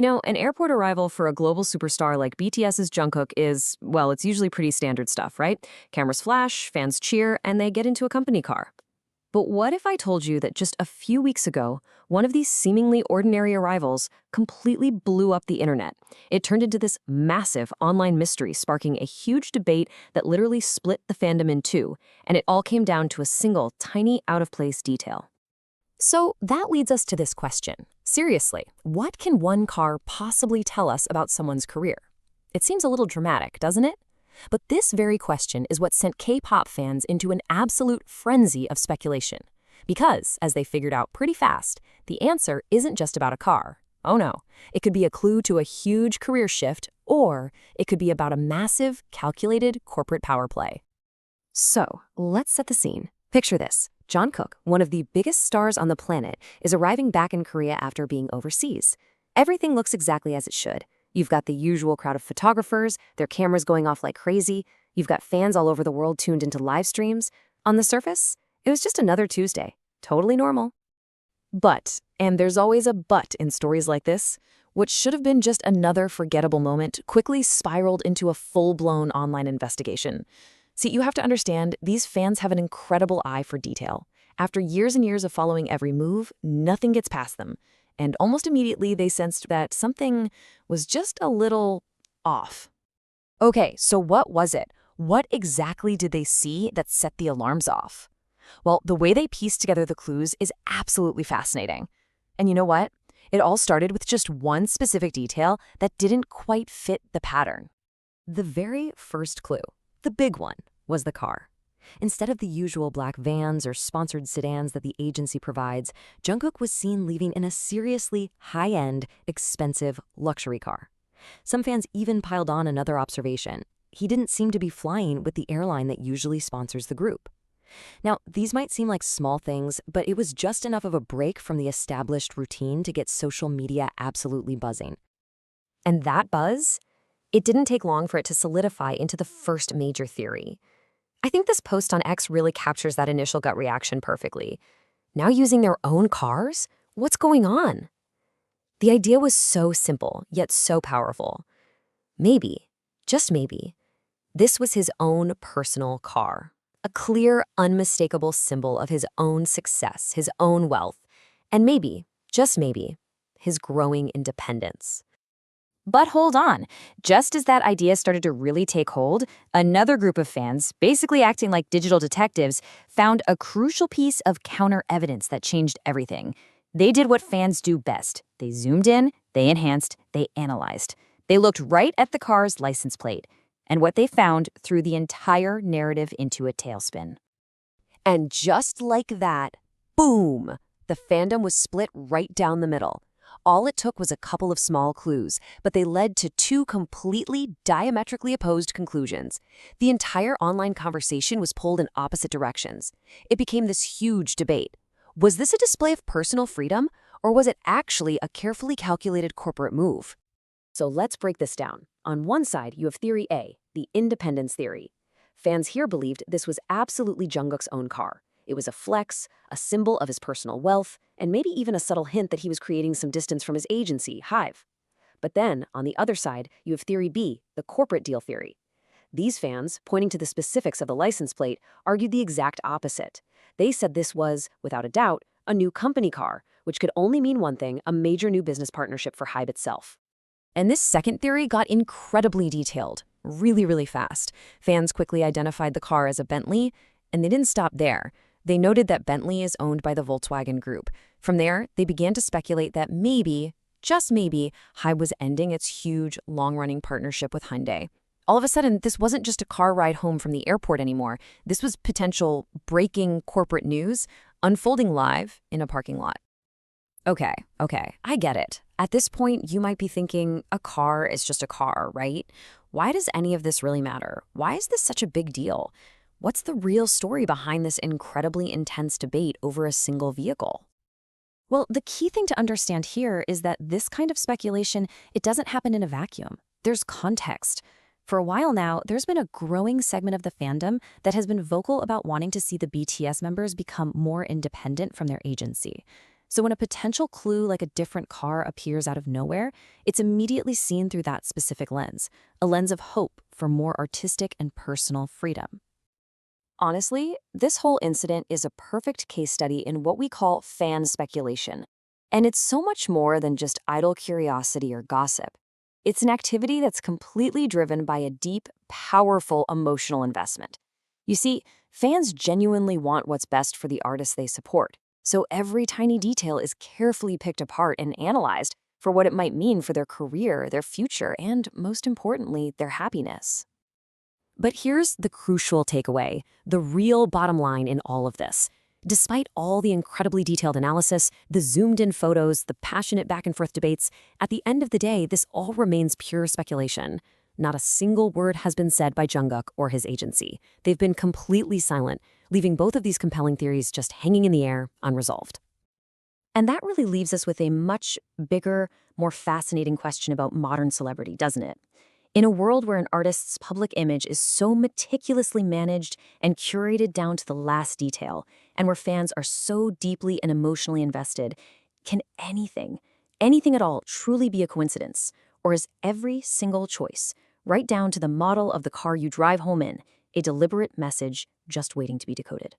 An airport arrival for a global superstar like BTS's Jungkook is, well, it's usually pretty standard stuff, right? Cameras flash, fans cheer, and they get into a company car. But what if I told you that just a few weeks ago, one of these seemingly ordinary arrivals completely blew up the internet? It turned into this massive online mystery, sparking a huge debate that literally split the fandom in two, and it all came down to a single, tiny, out-of-place detail. So that leads us to this question. Seriously, what can one car possibly tell us about someone's career? It seems a little dramatic, doesn't it? But this very question is what sent K-pop fans into an absolute frenzy of speculation. Because, as they figured out pretty fast, the answer isn't just about a car. Oh no, it could be a clue to a huge career shift, or it could be about a massive, calculated corporate power play. So, let's set the scene. Picture this. Jungkook, one of the biggest stars on the planet, is arriving back in Korea after being overseas. Everything looks exactly as it should. You've got the usual crowd of photographers, their cameras going off like crazy. You've got fans all over the world tuned into live streams. On the surface, it was just another Tuesday. Totally normal. But, and there's always a but in stories like this, what should have been just another forgettable moment quickly spiraled into a full-blown online investigation. See, you have to understand, these fans have an incredible eye for detail. After years and years of following every move, nothing gets past them. And almost immediately, they sensed that something was just a little off. Okay, so what was it? What exactly did they see that set the alarms off? Well, the way they pieced together the clues is absolutely fascinating. And you know what? It all started with just one specific detail that didn't quite fit the pattern. The very first clue, the big one, was the car. Instead of the usual black vans or sponsored sedans that the agency provides, Jungkook was seen leaving in a seriously high-end, expensive luxury car. Some fans even piled on another observation. He didn't seem to be flying with the airline that usually sponsors the group. Now, these might seem like small things, but it was just enough of a break from the established routine to get social media absolutely buzzing. And that buzz? It didn't take long for it to solidify into the first major theory. I think this post on X really captures that initial gut reaction perfectly. Now using their own cars? What's going on? The idea was so simple, yet so powerful. Maybe, just maybe, this was his own personal car. A clear, unmistakable symbol of his own success, his own wealth, and maybe, just maybe, his growing independence. But hold on, just as that idea started to really take hold, another group of fans, basically acting like digital detectives, found a crucial piece of counter-evidence that changed everything. They did what fans do best. They zoomed in, they enhanced, they analyzed. They looked right at the car's license plate, and what they found threw the entire narrative into a tailspin. And just like that, boom! The fandom was split right down the middle. All it took was a couple of small clues, but they led to two completely diametrically opposed conclusions. The entire online conversation was pulled in opposite directions. It became this huge debate. Was this a display of personal freedom, or was it actually a carefully calculated corporate move? So let's break this down. On one side, you have Theory A, the independence theory. Fans here believed this was absolutely Jungkook's own car. It was a flex, a symbol of his personal wealth, and maybe even a subtle hint that he was creating some distance from his agency, HYBE. But then, on the other side, you have Theory B, the corporate deal theory. These fans, pointing to the specifics of the license plate, argued the exact opposite. They said this was, without a doubt, a new company car, which could only mean one thing, a major new business partnership for HYBE itself. And this second theory got incredibly detailed, really fast. Fans quickly identified the car as a Bentley, and they didn't stop there. They noted that Bentley is owned by the Volkswagen Group. From there, they began to speculate that maybe, just maybe, HYBE was ending its huge, long-running partnership with Hyundai. All of a sudden, this wasn't just a car ride home from the airport anymore. This was potential breaking corporate news unfolding live in a parking lot. Okay, I get it. At this point, you might be thinking, a car is just a car, right? Why does any of this really matter? Why is this such a big deal? What's the real story behind this incredibly intense debate over a single vehicle? Well, the key thing to understand here is that this kind of speculation, it doesn't happen in a vacuum. There's context. For a while now, there's been a growing segment of the fandom that has been vocal about wanting to see the BTS members become more independent from their agency. So when a potential clue like a different car appears out of nowhere, it's immediately seen through that specific lens, a lens of hope for more artistic and personal freedom. Honestly, this whole incident is a perfect case study in what we call fan speculation. And it's so much more than just idle curiosity or gossip. It's an activity that's completely driven by a deep, powerful emotional investment. You see, fans genuinely want what's best for the artists they support, so every tiny detail is carefully picked apart and analyzed for what it might mean for their career, their future, and most importantly, their happiness. But here's the crucial takeaway, the real bottom line in all of this. Despite all the incredibly detailed analysis, the zoomed-in photos, the passionate back-and-forth debates, at the end of the day, this all remains pure speculation. Not a single word has been said by Jungkook or his agency. They've been completely silent, leaving both of these compelling theories just hanging in the air, unresolved. And that really leaves us with a much bigger, more fascinating question about modern celebrity, doesn't it? In a world where an artist's public image is so meticulously managed and curated down to the last detail, and where fans are so deeply and emotionally invested, can anything at all, truly be a coincidence? Or is every single choice, right down to the model of the car you drive home in, a deliberate message just waiting to be decoded?